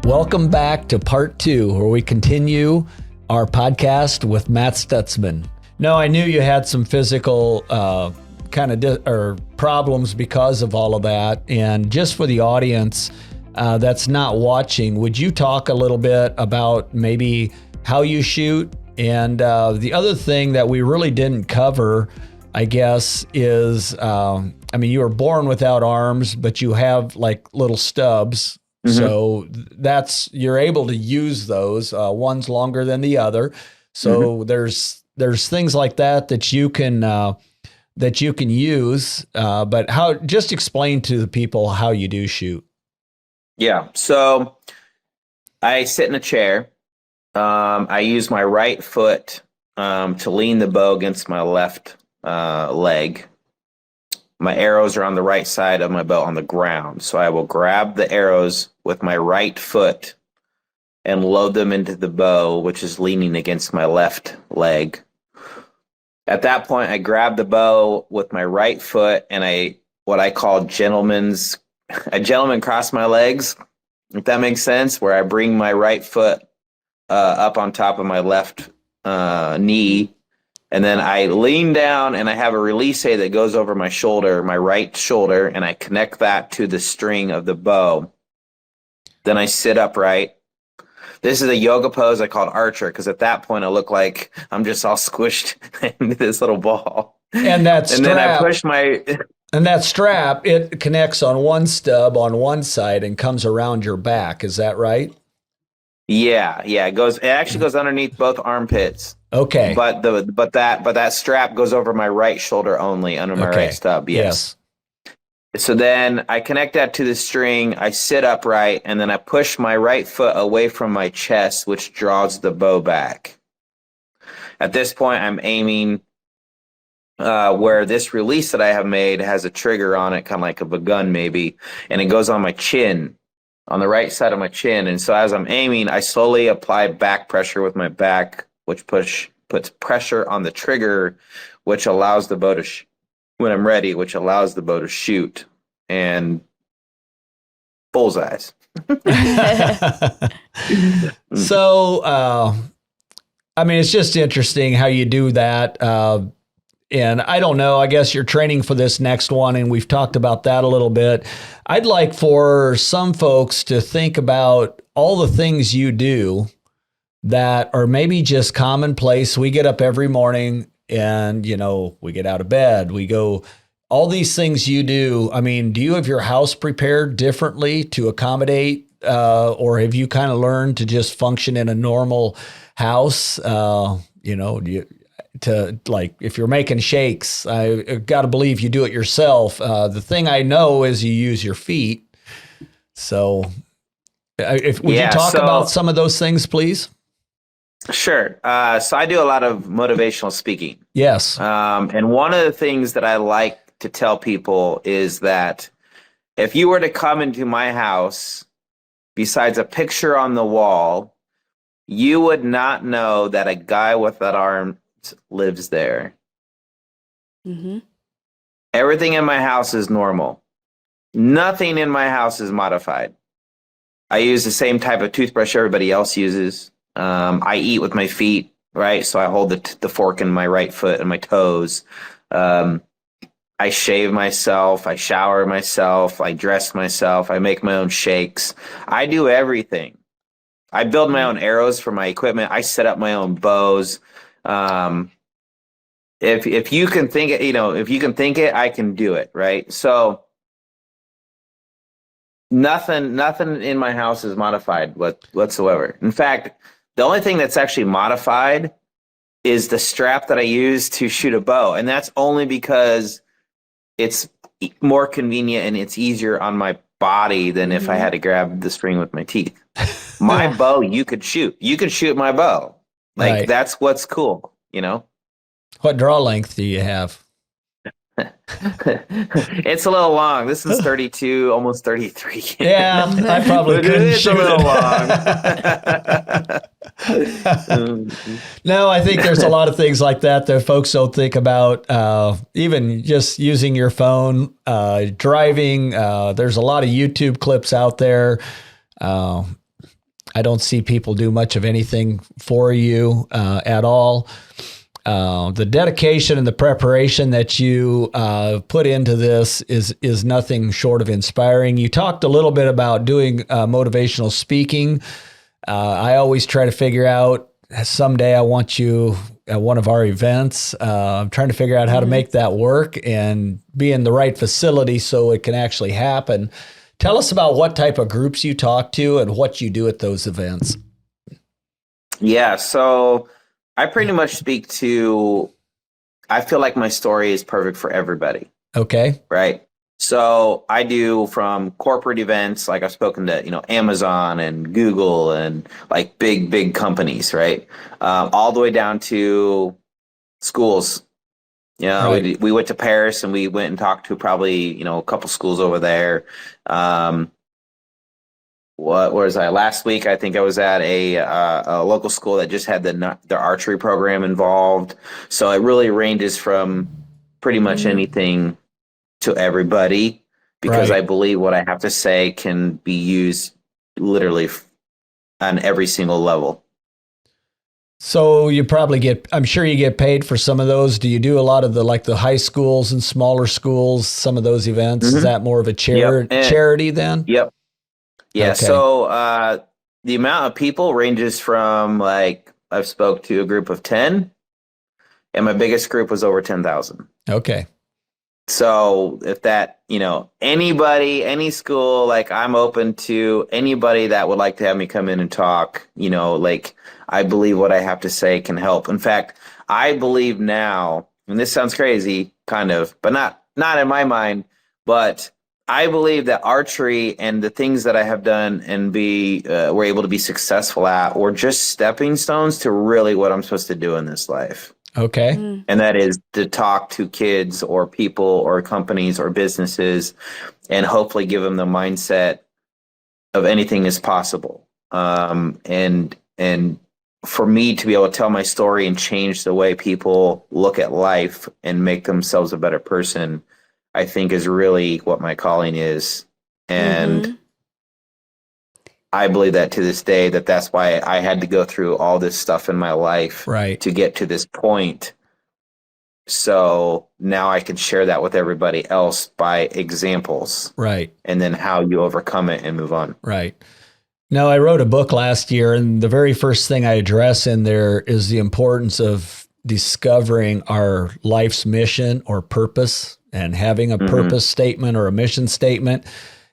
Welcome back to part 2, where we continue our podcast with Matt Stutzman. No, I knew you had some physical problems because of all of that. And just for the audience that's not watching, would you talk a little bit about maybe how you shoot? And the other thing that we really didn't cover, I guess, is, you were born without arms, but you have like little stubs. Mm-hmm. So you're able to use those. One's longer than the other. So there's things like that you can use. But just explain to the people how you do shoot. Yeah. So I sit in a chair. I use my right foot to lean the bow against my left leg. My arrows are on the right side of my bow on the ground. So I will grab the arrows with my right foot and load them into the bow, which is leaning against my left leg. At that point, I grab the bow with my right foot and what I call a gentleman cross my legs, if that makes sense, where I bring my right foot up on top of my left knee. And then I lean down and I have a release that goes over my shoulder, my right shoulder, and I connect that to the string of the bow. Then I sit upright. This is a yoga pose I called Archer, because at that point I look like I'm just all squished into this little ball. And that strap, then I push and that strap, it connects on one stub on one side and comes around your back. Is that right? Yeah. It actually goes underneath both armpits. Okay. But that strap goes over my right shoulder only, under my right stub. Yes. So then I connect that to the string, I sit upright, and then I push my right foot away from my chest, which draws the bow back. At this point, I'm aiming where this release that I have made has a trigger on it, kind of like a gun maybe, and it goes on my chin, on the right side of my chin. And so as I'm aiming, I slowly apply back pressure with my back, which puts pressure on the trigger, which allows the bow to, when I'm ready, which allows the bow to shoot. And bullseyes. So, it's just interesting how you do that. And I don't know, I guess you're training for this next one, and we've talked about that a little bit. I'd like for some folks to think about all the things you do that are maybe just commonplace. We get up every morning and, we get out of bed, we go, all these things you do. Do you have your house prepared differently to accommodate, or have you kind of learned to just function in a normal house? If you're making shakes, I got to believe you do it yourself. The thing I know is you use your feet. So would you talk about some of those things, please? Sure. So I do a lot of motivational speaking. Yes. And one of the things that I like to tell people is that if you were to come into my house, besides a picture on the wall, you would not know that a guy with that arm lives there. Mm-hmm. Everything in my house is normal. Nothing in my house is modified. I use the same type of toothbrush everybody else uses. I eat with my feet, right? So I hold the fork in my right foot and my toes. I shave myself. I shower myself. I dress myself. I make my own shakes. I do everything. I build my own arrows for my equipment. I set up my own bows. If you can think it, if you can think it, I can do it, right? So nothing in my house is modified whatsoever. In fact, the only thing that's actually modified is the strap that I use to shoot a bow, and that's only because it's more convenient and it's easier on my body than if I had to grab the string with my teeth. My bow, you could shoot. You could shoot my bow. That's what's cool, What draw length do you have? It's a little long. This is 32, almost 33. Yeah, I probably couldn't shoot a little long. No, I think there's a lot of things like that folks don't think about. Even just using your phone, driving. There's a lot of YouTube clips out there. I don't see people do much of anything for you at all. The dedication and the preparation that you put into this is nothing short of inspiring. You talked a little bit about doing motivational speaking. I always try to figure out, someday I want you at one of our events. I'm trying to figure out how to make that work and be in the right facility so it can actually happen. Tell us about what type of groups you talk to and what you do at those events. Yeah, so I pretty much speak to, I feel like my story is perfect for everybody. Okay. Right. So I do from corporate events, like I've spoken to, Amazon and Google and like big companies, right? All the way down to schools. Right. We went to Paris and we went and talked to probably, a couple schools over there. What was I last week? I think I was at a local school that just had the archery program involved. So it really ranges from pretty much anything to everybody, because Right. I believe what I have to say can be used literally on every single level. So you probably I'm sure you get paid for some of those. Do you do a lot of the high schools and smaller schools, some of those events? Is that more of a charity then? Yep. Yeah. Okay. So the amount of people ranges from, like, I've spoke to a group of 10, and my biggest group was over 10,000. Okay. So if that, anybody, any school, like, I'm open to anybody that would like to have me come in and talk, like, I believe what I have to say can help. In fact, I believe now, and this sounds crazy, kind of, but not in my mind, but I believe that archery and the things that I have done and were able to be successful at were just stepping stones to really what I'm supposed to do in this life. Okay. And that is to talk to kids or people or companies or businesses and hopefully give them the mindset of anything is possible. And for me to be able to tell my story and change the way people look at life and make themselves a better person, I think is really what my calling is. And I believe that to this day, that's why I had to go through all this stuff in my life to get to this point. So now I can share that with everybody else by examples. Right. And then how you overcome it and move on. Right. Now, I wrote a book last year, and the very first thing I address in there is the importance of discovering our life's mission or purpose and having a purpose statement or a mission statement.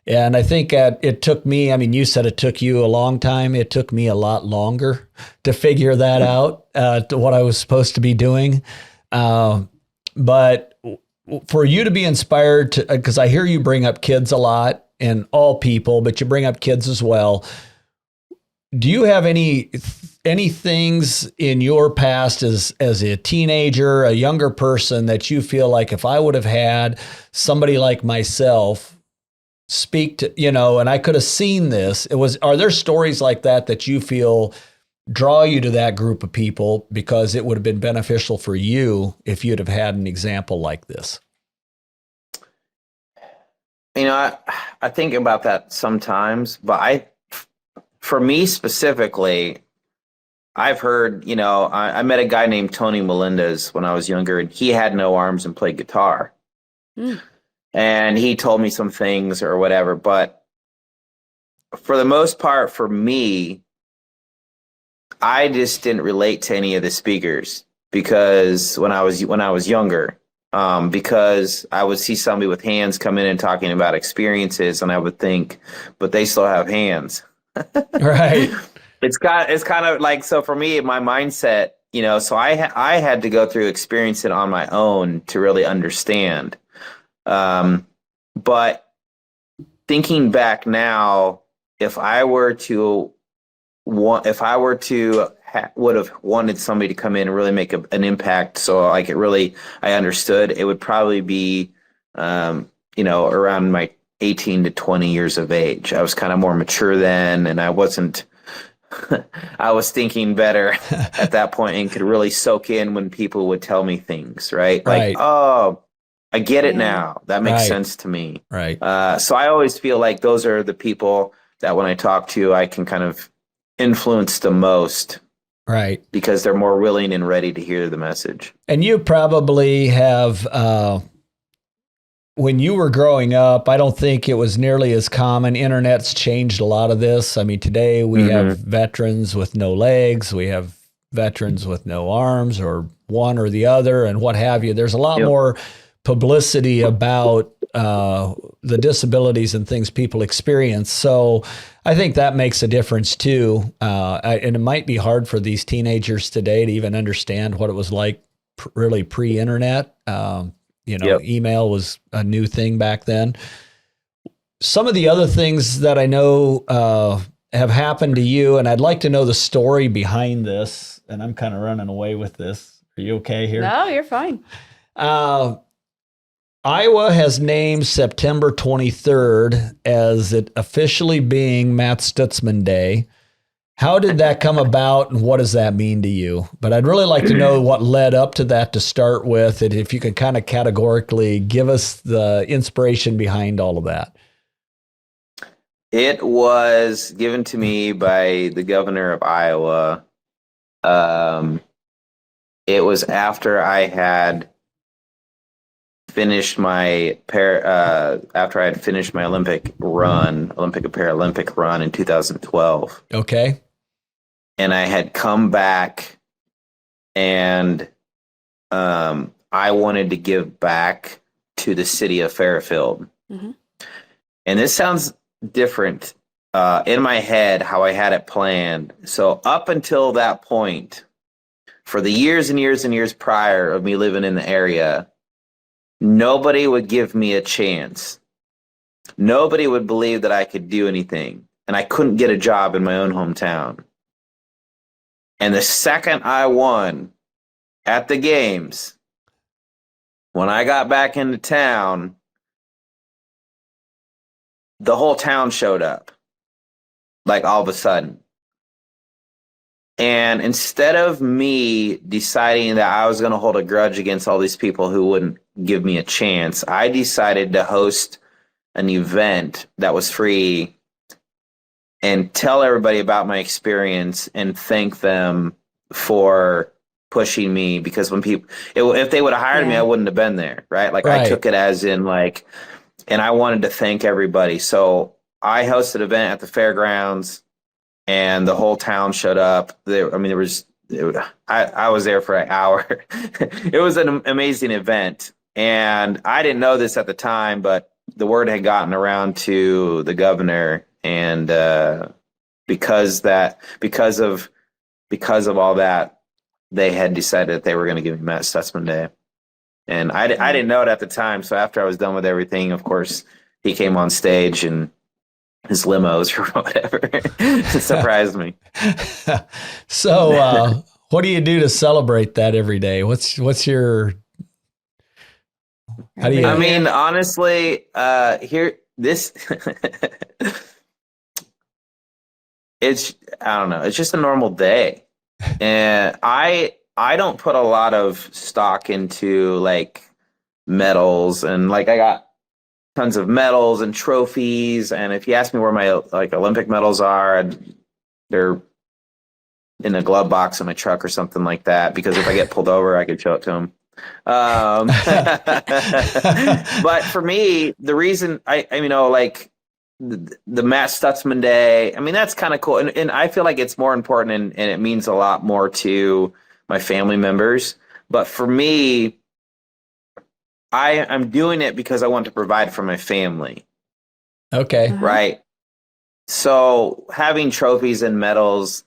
And I think it took me, you said it took you a long time. It took me a lot longer to figure that out, to what I was supposed to be doing. But for you to be inspired to, because I hear you bring up kids a lot and all people, but you bring up kids as well. Do you have any things in your past as a teenager, a younger person, that you feel like if I would have had somebody like myself speak to, and I could have seen this, are there stories like that you feel draw you to that group of people because it would have been beneficial for you if you'd have had an example like this? I think about that sometimes, but for me specifically, I've heard, I met a guy named Tony Melendez when I was younger, and he had no arms and played guitar. And he told me some things or whatever, but for the most part, for me, I just didn't relate to any of the speakers because when I was younger, because I would see somebody with hands come in and talking about experiences, and I would think, but they still have hands. Right. It's kind of like, so for me, my mindset, so I had to go through experience it on my own to really understand. But thinking back now, if I were to would have wanted somebody to come in and really make an impact, so like I understood, it would probably be, around my 18 to 20 years of age. I was kind of more mature then, and I wasn't, I was thinking better at that point and could really soak in when people would tell me things, right? Like, oh, I get it now. That makes sense to me. Right. So I always feel like those are the people that when I talk to, I can kind of influence the most. Right. Because they're more willing and ready to hear the message. And you probably have, when you were growing up, I don't think it was nearly as common. Internet's changed a lot of this. I mean, today we have veterans with no legs. We have veterans with no arms, or one or the other, and what have you. There's a lot more publicity about the disabilities and things people experience. So I think that makes a difference too. And it might be hard for these teenagers today to even understand what it was like really pre-internet. Email was a new thing back then. Some of the other things that I know have happened to you, and I'd like to know the story behind this, and I'm kind of running away with this. Are you okay here? No, you're fine. Iowa has named September 23rd as it officially being Matt Stutzman Day. How did that come about, and what does that mean to you? But I'd really like to know what led up to that to start with, and if you could kind of categorically give us the inspiration behind all of that. It was given to me by the governor of Iowa. It was after I had finished my Olympic and Paralympic run in 2012. Okay. And I had come back, and I wanted to give back to the city of Fairfield. Mm-hmm. And this sounds different in my head, how I had it planned. So up until that point, for the years and years and years prior of me living in the area, nobody would give me a chance. Nobody would believe that I could do anything. And I couldn't get a job in my own hometown. And the second I won at the games, when I got back into town, the whole town showed up, like all of a sudden. And instead of me deciding that I was going to hold a grudge against all these people who wouldn't give me a chance, I decided to host an event that was free and tell everybody about my experience and thank them for pushing me. Because when if they would have hired me, I wouldn't have been there, right? Like I took it as in like, and I wanted to thank everybody. So I hosted an event at the fairgrounds, and the whole town showed up. I was there for an hour. It was an amazing event. And I didn't know this at the time, but the word had gotten around to the governor. And because of all that, they had decided that they were going to give me Matt Stutzman Day. And I didn't know it at the time. So after I was done with everything, of course, he came on stage and his limos or whatever. It surprised me. So what do you do to celebrate that every day? What's your, how do you? I mean, honestly, it's, I don't know. It's just a normal day. And I don't put a lot of stock into like medals, and like I got tons of medals and trophies. And if you ask me where my like Olympic medals are, they're in a glove box in my truck or something like that, because if I get pulled over, I could show it to them. But for me, the reason like the Matt Stutzman Day, I mean, that's kind of cool. And I feel like it's more important, and it means a lot more to my family members. But for me, I'm doing it because I want to provide for my family. Okay. Right. So having trophies and medals,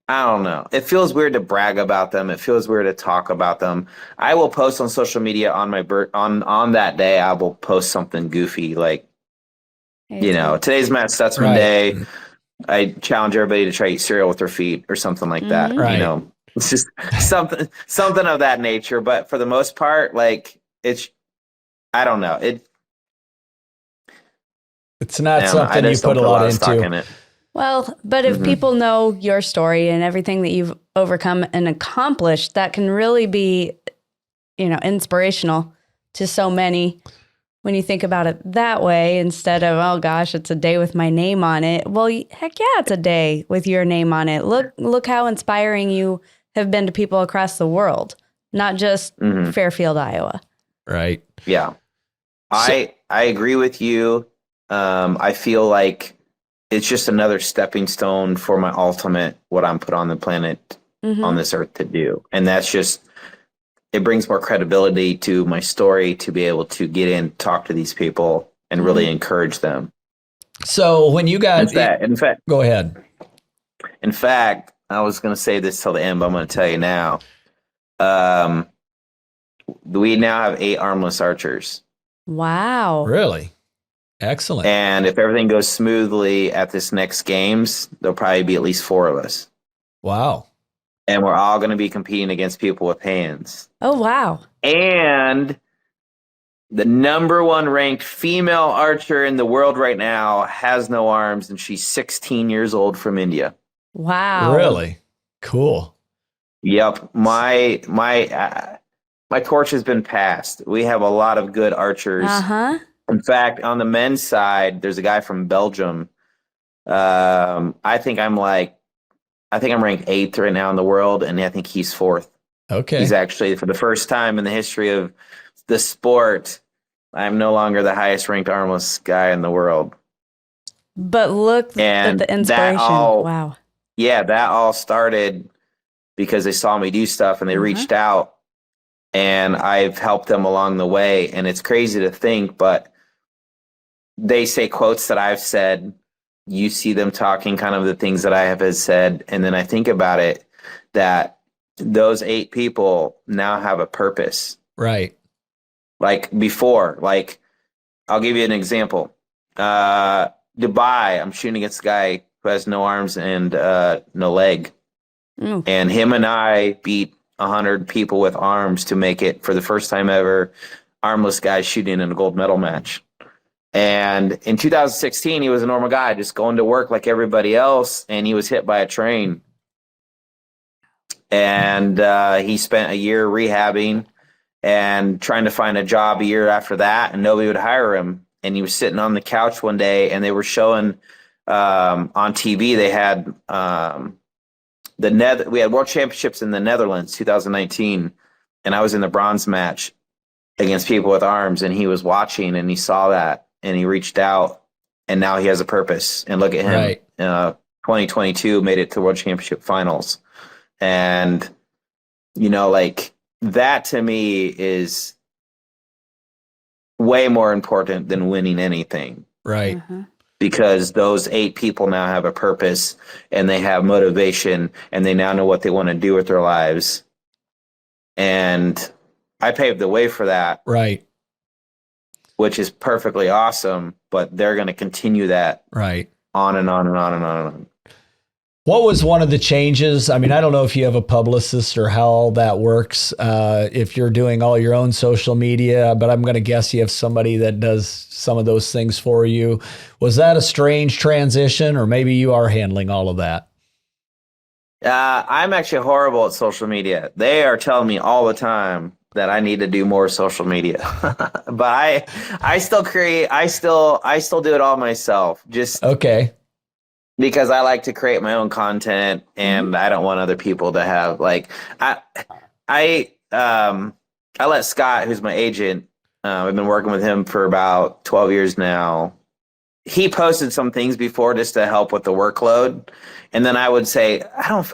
I don't know. It feels weird to brag about them. It feels weird to talk about them. I will post on social media on my on that day. I will post something goofy like, today's Matt Stutzman Day. I challenge everybody to try to eat cereal with their feet or something like that. Right. It's just something of that nature. But for the most part, like I don't know. It's not something you put a lot into. In it. Well, but if people know your story and everything that you've overcome and accomplished, that can really be, inspirational to so many. when you think about it that way, instead of, oh gosh, it's a day with my name on it. Well, heck yeah, it's a day with your name on it. Look how inspiring you have been to people across the world, not just Fairfield, Iowa. Right. Yeah. I agree with you. I feel like it's just another stepping stone for my ultimate, what I'm put on the planet, on this earth to do. And that's just, it brings more credibility to my story to be able to get in, talk to these people and really encourage them. So when you got, in fact, go ahead. In fact, I was going to say this till the end, but I'm going to tell you now. We now have 8 armless archers. Wow. Really? Excellent. And if everything goes smoothly at this next games, there'll probably be at least 4 of us. Wow. And we're all going to be competing against people with hands. Oh, wow. And the #1 ranked female archer in the world right now has no arms, and she's 16 years old from India. Wow. Really? Cool. Yep. My torch has been passed. We have a lot of good archers. Uh-huh. In fact, on the men's side, there's a guy from Belgium. I think I'm ranked 8th right now in the world, and I think he's 4th. Okay. He's actually, for the first time in the history of the sport, I'm no longer the highest ranked armless guy in the world. But look at the inspiration. Wow. Yeah, that all started because they saw me do stuff and they reached out, and I've helped them along the way. And it's crazy to think, but they say quotes that I've said. You see them talking kind of the things that I have said. And then I think about it, that those 8 people now have a purpose. Right. Like before, I'll give you an example. Dubai, I'm shooting against a guy who has no arms and no leg. And him and I beat 100 people with arms to make it, for the first time ever, armless guys shooting in a gold medal match. And in 2016, he was a normal guy, just going to work like everybody else, and he was hit by a train. And he spent a year rehabbing and trying to find a job a year after that, and nobody would hire him. And he was sitting on the couch one day, and they were showing on TV, they had we had World Championships in the Netherlands, 2019, and I was in the bronze match against people with arms, and he was watching, and he saw that, and he reached out, and now he has a purpose. And look at him. Right. 2022 made it to World Championship finals. And, that to me is way more important than winning anything. Right. Because those 8 people now have a purpose, and they have motivation, and they now know what they want to do with their lives. And I paved the way for that. Right. Which is perfectly awesome, but they're going to continue that right on and on and on and on and on. What was one of the changes? I mean, I don't know if you have a publicist or how all that works, if you're doing all your own social media, but I'm going to guess you have somebody that does some of those things for you. Was that a strange transition, or maybe you are handling all of that? I'm actually horrible at social media. They are telling me all the time that I need to do more social media, but I still create. I still do it all myself. Just okay. Because I like to create my own content, and I don't want other people to have I let Scott, who's my agent, I've been working with him for about 12 years now. He posted some things before just to help with the workload, and then I would say,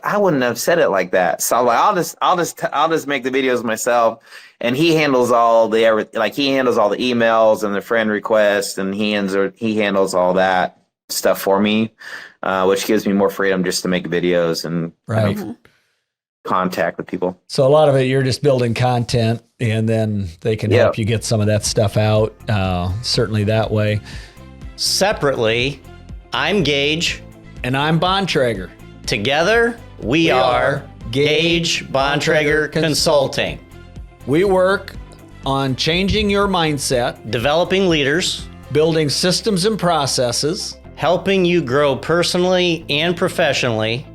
I wouldn't have said it like that. So I'm like, I'll just make the videos myself, and he handles all the he handles all the emails and the friend requests, and he handles all that stuff for me, which gives me more freedom just to make videos and contact with people. So a lot of it, you're just building content, and then they can help you get some of that stuff out, certainly that way. Separately, I'm Gage. And I'm Bontrager. Together, we are Gage Bontrager Consulting. We work on changing your mindset, developing leaders, building systems and processes, helping you grow personally and professionally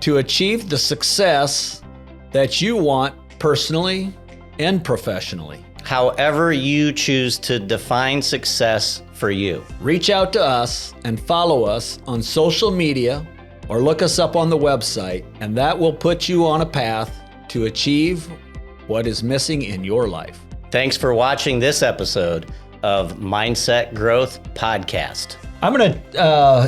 to achieve the success that you want personally and professionally. however you choose to define success for you. Reach out to us and follow us on social media or look us up on the website, and that will put you on a path to achieve what is missing in your life. Thanks for watching this episode of Mindset Growth Podcast.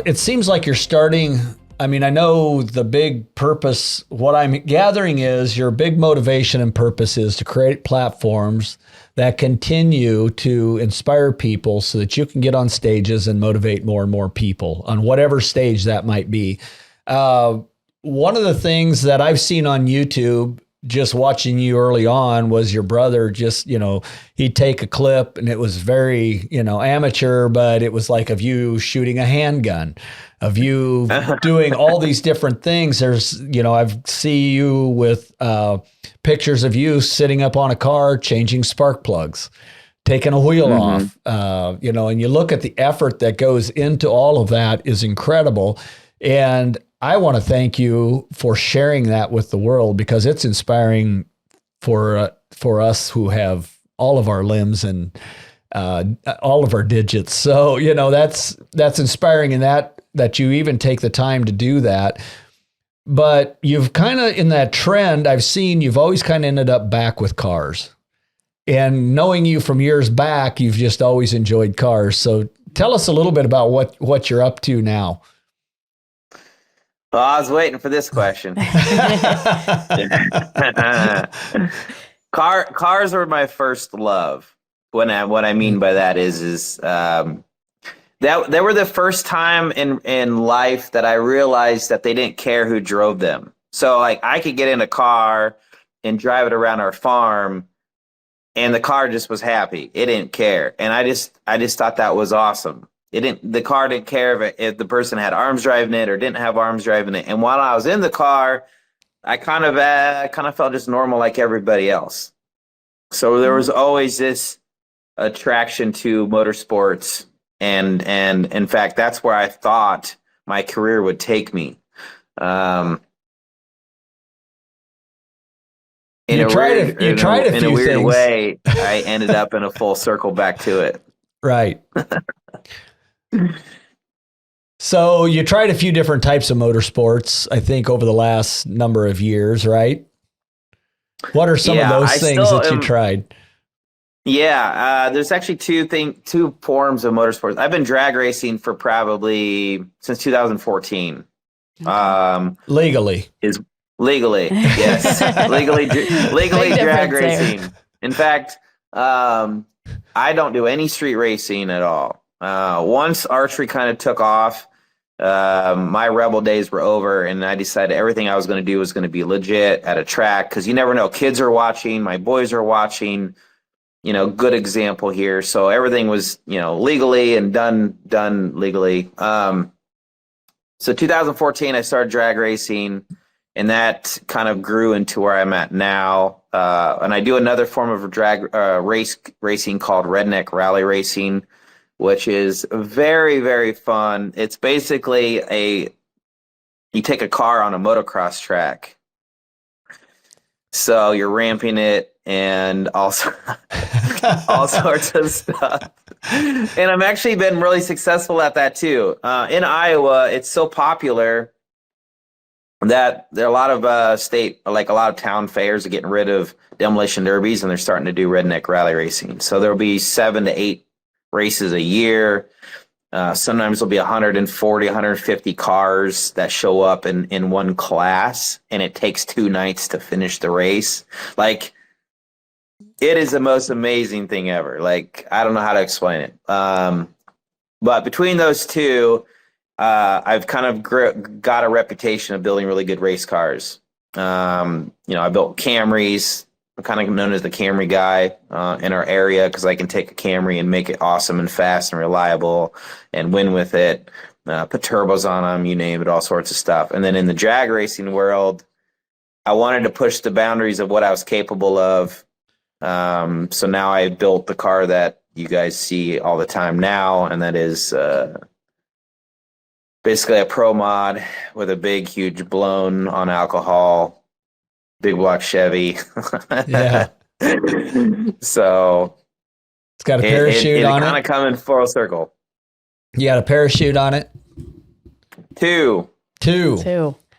It seems like you're starting. I mean, I know the big purpose, what I'm gathering is your big motivation and purpose is to create platforms that continue to inspire people so that you can get on stages and motivate more and more people on whatever stage that might be. One of the things that I've seen on YouTube, just watching you early on, was your brother just, he'd take a clip and it was very, amateur, but it was like of you shooting a handgun, of you doing all these different things. There's, I've see you with pictures of you sitting up on a car, changing spark plugs, taking a wheel off, and you look at the effort that goes into all of that is incredible. And I want to thank you for sharing that with the world, because it's inspiring for us who have all of our limbs and all of our digits. So, that's inspiring in that you even take the time to do that. But you've kind of, in that trend, I've seen you've always kind of ended up back with cars. And knowing you from years back, you've just always enjoyed cars. So tell us a little bit about what you're up to now. Well, I was waiting for this question. Cars were my first love. What I mean by that is that they were the first time in life that I realized that they didn't care who drove them. So like I could get in a car and drive it around our farm, and the car just was happy. It didn't care, and I just thought that was awesome. The car didn't care if the person had arms driving it or didn't have arms driving it. And while I was in the car, I kind of felt just normal like everybody else. So there was always this attraction to motorsports, and in fact, that's where I thought my career would take me. In a weird way, I ended up in a full circle back to it. Right. So you tried a few different types of motorsports, I think, over the last number of years, right? What are some of those things that you tried? Yeah, there's actually two forms of motorsports. I've been drag racing for probably since 2014. Legally. Legally, yes. legally drag racing. There. In fact, I don't do any street racing at all. Once archery kind of took off, my rebel days were over, and I decided everything I was going to do was going to be legit at a track, because you never know. Kids are watching. My boys are watching. Good example here. So everything was, legally and done legally. So 2014, I started drag racing, and that kind of grew into where I'm at now. And I do another form of drag racing called redneck rally racing, which is very, very fun. It's basically you take a car on a motocross track. So you're ramping it and also all sorts of stuff. And I've actually been really successful at that too. In Iowa, it's so popular that there are a lot of a lot of town fairs are getting rid of demolition derbies, and they're starting to do redneck rally racing. So there'll be 7 to 8 races a year. Sometimes there'll be 140, 150 cars that show up in one class, and it takes 2 nights to finish the race. Like, it is the most amazing thing ever. Like, I don't know how to explain it. But between those two, I've kind of got a reputation of building really good race cars. I built Camrys. I'm kind of known as the Camry guy in our area, because I can take a Camry and make it awesome and fast and reliable and win with it. Put turbos on them, you name it, all sorts of stuff. And then in the drag racing world, I wanted to push the boundaries of what I was capable of. So now I built the car that you guys see all the time now, and that is basically a pro mod with a big, huge blown on alcohol, big block Chevy. Yeah. So It's got a parachute on kind it. of coming full circle. You got a parachute on it? Two.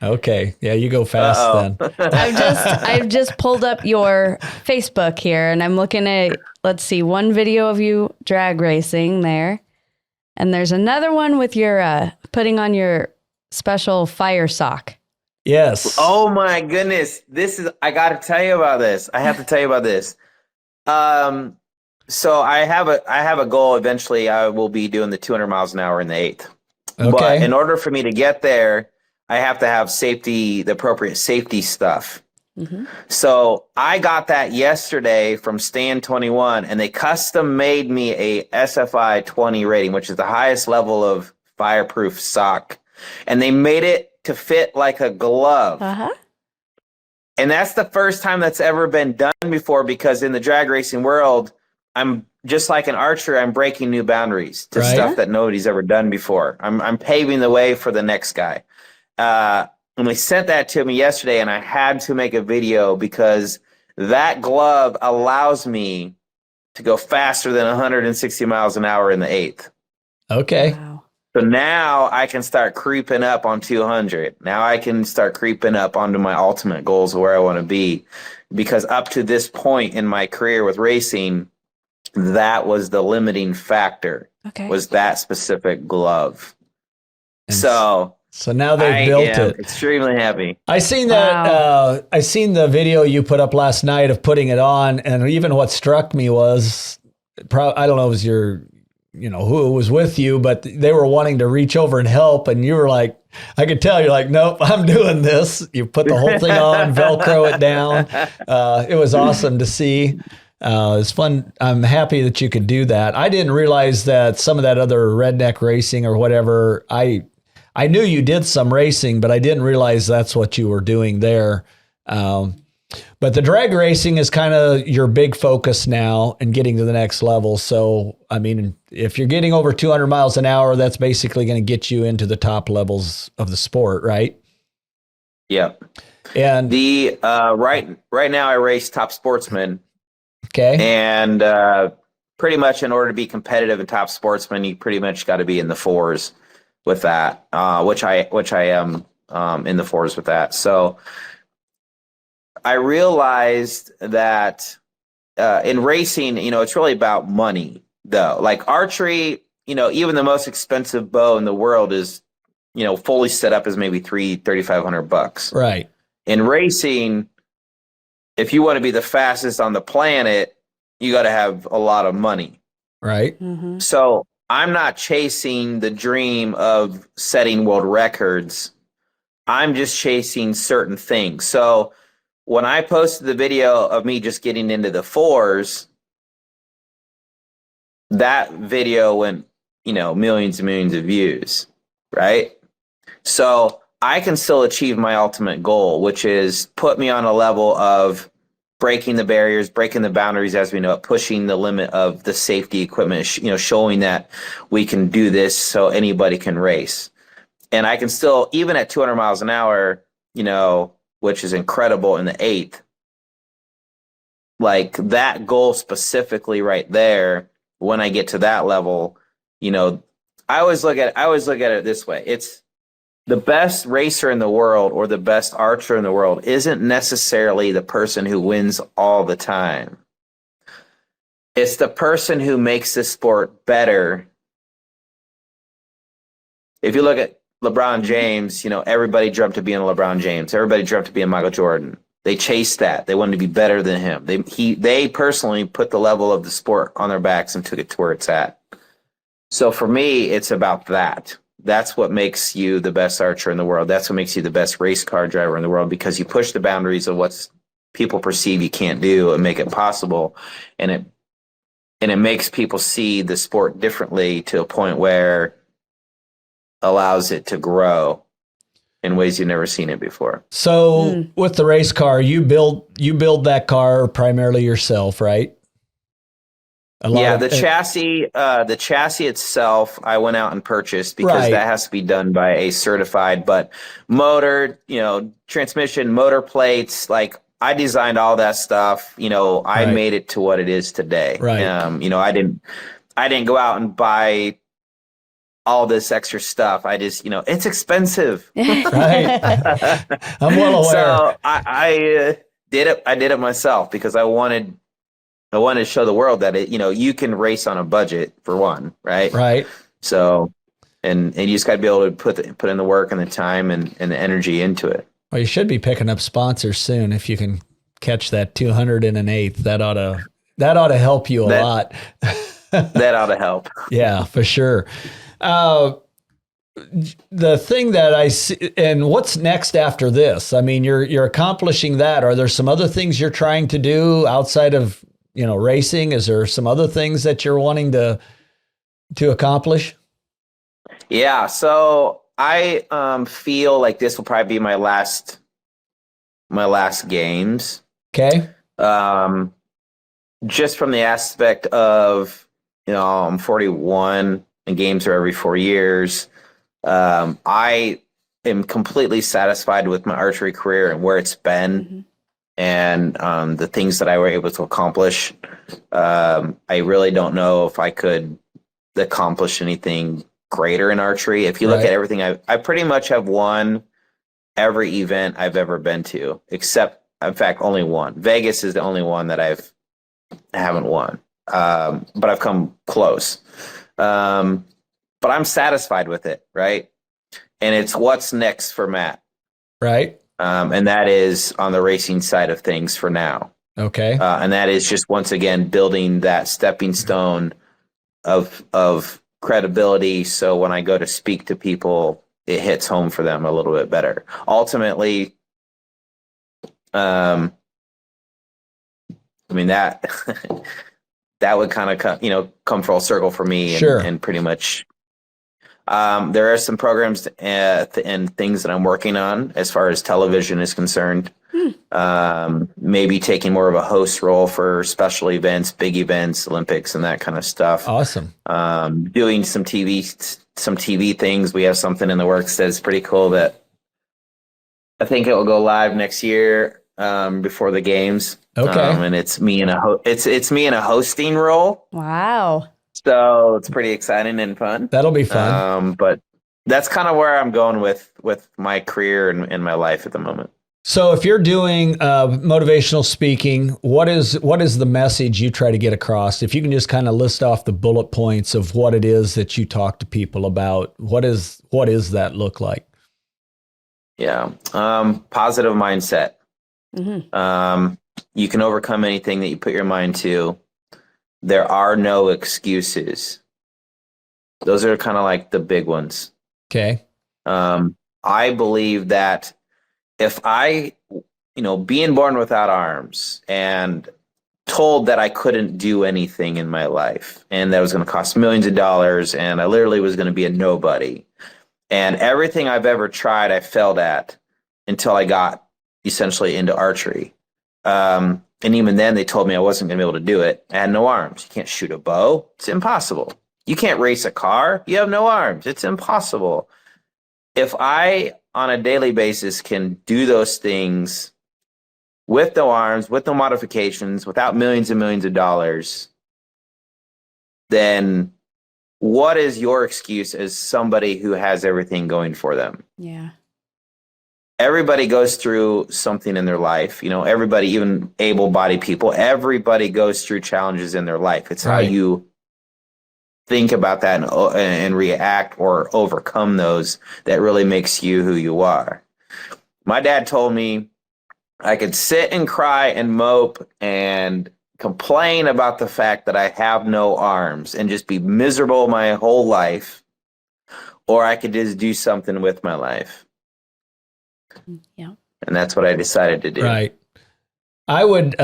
Okay. Yeah, you go fast then. I've just pulled up your Facebook here and I'm looking at, let's see, one video of you drag racing there. And there's another one with your putting on your special fire sock. Yes. Oh my goodness. I got to tell you about this. I have to tell you about this. So I have a goal. Eventually I will be doing the 200 miles an hour in the 8th. Okay. But in order for me to get there, I have to have the appropriate safety stuff. Mm-hmm. So I got that yesterday from Stand 21, and they custom made me a SFI 20 rating, which is the highest level of fireproof sock. And they made it to fit like a glove. Uh-huh. And that's the first time that's ever been done before, because in the drag racing world, I'm just like an archer. I'm breaking new boundaries to stuff that nobody's ever done before. I'm paving the way for the next guy. And they sent that to me yesterday, and I had to make a video because that glove allows me to go faster than 160 miles an hour in the 8th. Okay. Wow. So now I can start creeping up on 200. Now I can start creeping up onto my ultimate goals of where I want to be, because up to this point in my career with racing, that was the limiting factor. Okay. Was that specific glove. So now they've built it. Extremely happy. I seen that. Wow. I seen the video you put up last night of putting it on, and even what struck me was, I don't know, it was who was with you, but they were wanting to reach over and help, and you were like, I could tell you're like, nope, I'm doing this. You put the whole thing on, Velcro it down. It was awesome to see. It's fun. I'm happy that you could do that. I didn't realize that some of that other redneck racing or whatever. I knew you did some racing, but I didn't realize that's what you were doing there. But the drag racing is kind of your big focus now and getting to the next level. So, I mean, if you're getting over 200 miles an hour, that's basically going to get you into the top levels of the sport, right? Yep. And the right now I race Top Sportsman. Okay. And pretty much in order to be competitive in Top Sportsman, you pretty much got to be in the 4s with that, which I am in the 4s with that. So I realized that in racing, it's really about money, though. Like archery, even the most expensive bow in the world is, fully set up as maybe $3,500. Right. In racing, if you want to be the fastest on the planet, you got to have a lot of money. Right. Mm-hmm. So I'm not chasing the dream of setting world records. I'm just chasing certain things. So when I posted the video of me just getting into the 4s, that video went, millions and millions of views, right? So I can still achieve my ultimate goal, which is put me on a level of breaking the barriers, breaking the boundaries as we know it, pushing the limit of the safety equipment, showing that we can do this so anybody can race. And I can still, even at 200 miles an hour, which is incredible in the 8th, like that goal specifically right there, when I get to that level, I always look at it this way. It's the best racer in the world or the best archer in the world isn't necessarily the person who wins all the time. It's the person who makes the sport better. If you look at LeBron James, everybody dreamt of being LeBron James. Everybody dreamt of being Michael Jordan. They chased that. They wanted to be better than him. They personally put the level of the sport on their backs and took it to where it's at. So for me, it's about that. That's what makes you the best archer in the world. That's what makes you the best race car driver in the world, because you push the boundaries of what people perceive you can't do and make it possible. And it makes people see the sport differently to a point where allows it to grow in ways you've never seen it before. So with the race car, you build that car primarily yourself, right? The chassis itself, I went out and purchased because that has to be done by a certified, but motor, transmission, motor plates, like I designed all that stuff. I Right. made it to what it is today. Right. I didn't go out and buy all this extra stuff. I just, it's expensive. Right. I'm well aware. So I did it. I did it myself because I wanted to show the world that you can race on a budget for one, right? Right. So, and you just got to be able to put in the work and the time and the energy into it. Well, you should be picking up sponsors soon if you can catch that 208th. That ought to help you a lot. That ought to help. Yeah, for sure. The thing that I see, and what's next after this? I mean, you're accomplishing that. Are there some other things you're trying to do outside of racing? Is there some other things that you're wanting to accomplish? Yeah. So I feel like this will probably be my last games. Okay. Just from the aspect of I'm 41 and games are every 4 years. I am completely satisfied with my archery career and where it's been, and the things that I were able to accomplish. I really don't know if I could accomplish anything greater in archery. If you look at everything, I pretty much have won every event I've ever been to, except, in fact, only one. Vegas is the only one that I haven't won, but I've come close. But I'm satisfied with it, right? And it's what's next for Matt, right? And that is on the racing side of things for now. Okay. And that is just once again building that stepping stone of credibility. So when I go to speak to people, it hits home for them a little bit better. Ultimately, I mean that that would kind of come full circle for me, and pretty much. There are some programs and things that I'm working on as far as television is concerned. Maybe taking more of a host role for special events, big events, Olympics, and that kind of stuff. Awesome. Doing some TV things. We have something in the works that's pretty cool that I think it will go live next year before the games. Okay. And it's me in a hosting role. Wow. So it's pretty exciting and fun. That'll be fun. But that's kind of where I'm going with my career and my life at the moment. So if you're doing motivational speaking, what is the message you try to get across? If you can just kind of list off the bullet points of what it is that you talk to people about, what does that look like? Yeah. Positive mindset. You can overcome anything that you put your mind to. There are no excuses. Those are kind of like the big ones. Okay. I believe that if being born without arms and told that I couldn't do anything in my life and that it was going to cost millions of dollars and I literally was going to be a nobody, and everything I've ever tried, I failed at until I got essentially into archery. And even then, they told me I wasn't going to be able to do it. I had no arms. You can't shoot a bow. It's impossible. You can't race a car. You have no arms. It's impossible. If I, on a daily basis, can do those things with no arms, with no modifications, without millions and millions of dollars, then what is your excuse as somebody who has everything going for them? Yeah. Everybody goes through something in their life. Everybody, even able-bodied people, everybody goes through challenges in their life. It's how you think about that and react or overcome those that really makes you who you are. My dad told me I could sit and cry and mope and complain about the fact that I have no arms and just be miserable my whole life, or I could just do something with my life. Yeah. And that's what I decided to do. Right. I would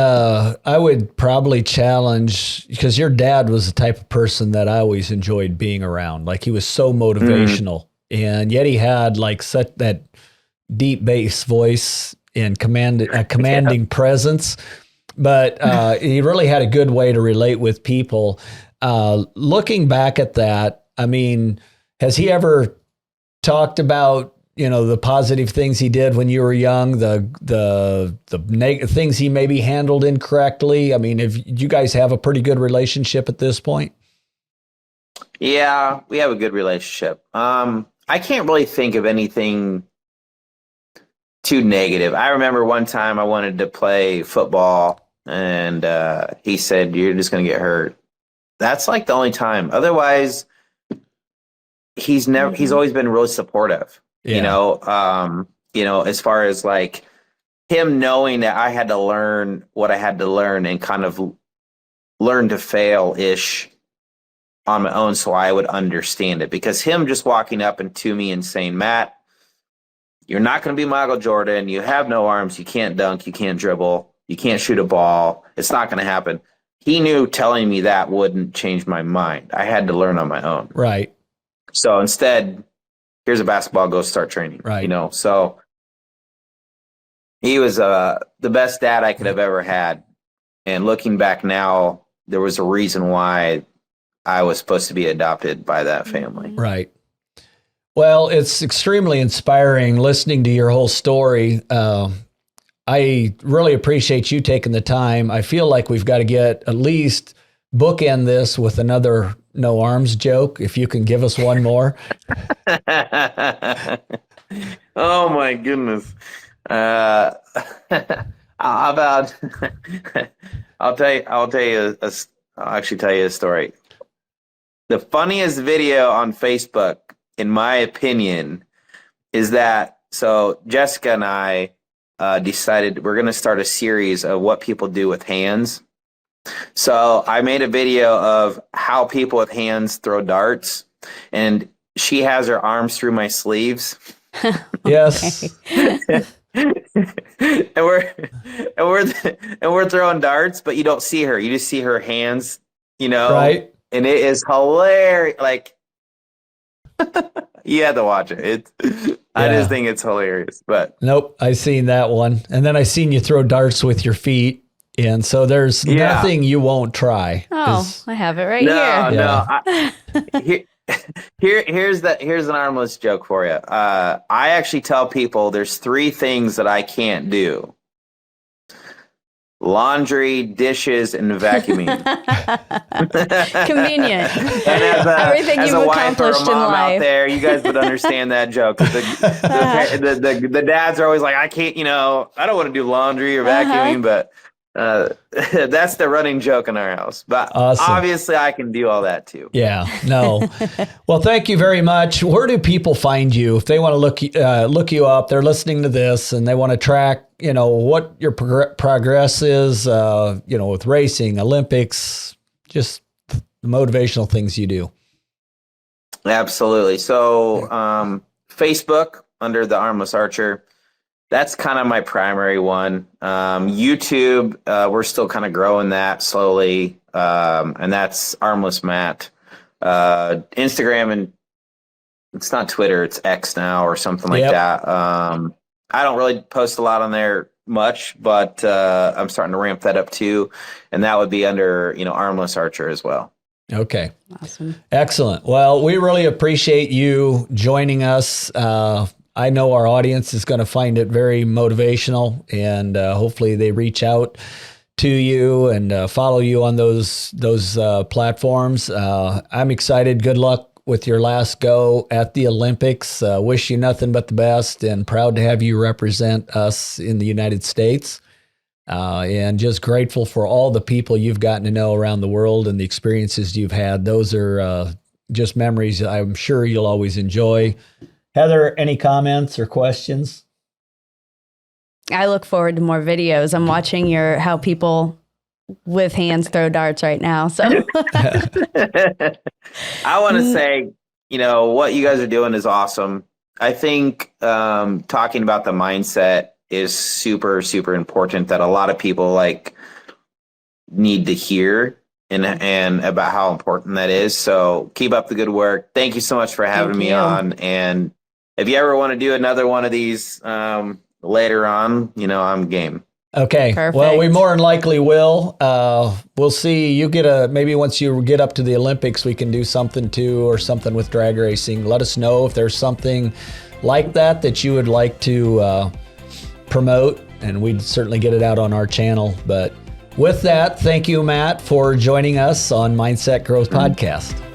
probably challenge, because your dad was the type of person that I always enjoyed being around. Like, he was so motivational, and yet he had like such that deep bass voice and commanding presence. But he really had a good way to relate with people. Looking back at that, I mean, has he ever talked about the positive things he did when you were young, the things he maybe handled incorrectly? I mean, you guys have a pretty good relationship at this point? Yeah, we have a good relationship. I can't really think of anything too negative. I remember one time I wanted to play football, and he said, "You're just going to get hurt." That's like the only time. Otherwise, he's always been really supportive. Yeah. As far as like him knowing that I had to learn what I had to learn and kind of learn to fail ish on my own so I would understand it. Because him just walking up and to me and saying, "Matt, you're not going to be Michael Jordan. You have no arms. You can't dunk. You can't dribble. You can't shoot a ball. It's not going to happen." He knew telling me that wouldn't change my mind. I had to learn on my own. Right. So instead, here's a basketball, go start training. Right. So he was the best dad I could have ever had. And looking back now, there was a reason why I was supposed to be adopted by that family. Right. Well, it's extremely inspiring listening to your whole story. I really appreciate you taking the time. I feel like we've got to get at least bookend this with another no arms joke. If you can give us one more. Oh my goodness. How about I'll actually tell you a story. The funniest video on Facebook, in my opinion, is that Jessica and I decided we're going to start a series of what people do with hands. So I made a video of how people with hands throw darts, and she has her arms through my sleeves. Yes. and we're throwing darts, but you don't see her. You just see her hands, Right. And it is hilarious. Like, you had to watch it. I just think it's hilarious. But nope, I seen that one, and then I seen you throw darts with your feet, and so there's nothing you won't try. Oh, I have it right here. No. Here's an armless joke for you. I actually tell people there's 3 things that I can't do: laundry, dishes, and vacuuming. Convenient. And Everything as you've a wife or a accomplished in mom life. out there, you guys would understand that joke. The dads are always like, I can't, I don't want to do laundry or vacuuming, but that's the running joke in our house. But obviously I can do all that too. Yeah, no. Well, thank you very much. Where do people find you if they want to look you up? They're listening to this and they want to track, what your progress is, with racing, Olympics, just the motivational things you do. Absolutely. So, Facebook under the Armless Archer. That's kind of my primary one. YouTube, we're still kind of growing that slowly. And that's Armless Matt. Instagram, and it's not Twitter, it's X now or something like that. I don't really post a lot on there much, but I'm starting to ramp that up too. And that would be under, Armless Archer as well. Okay. Awesome. Excellent. Well, we really appreciate you joining us. I know our audience is going to find it very motivational, and hopefully they reach out to you and follow you on those platforms. I'm excited. Good luck with your last go at the Olympics. Wish you nothing but the best, and proud to have you represent us in the United States. And just grateful for all the people you've gotten to know around the world and the experiences you've had. Those are just memories I'm sure you'll always enjoy. Heather, any comments or questions? I look forward to more videos. I'm watching how people with hands throw darts right now. So I want to say, what you guys are doing is awesome. I think talking about the mindset is super, super important that a lot of people need to hear and about how important that is. So keep up the good work. Thank you so much for having me on. And if you ever want to do another one of these later on, I'm game. Okay. Perfect. Well, we more than likely will. We'll see. You maybe once you get up to the Olympics, we can do something too, or something with drag racing. Let us know if there's something like that you would like to promote, and we'd certainly get it out on our channel. But with that, thank you, Matt, for joining us on Mindset Growth Podcast.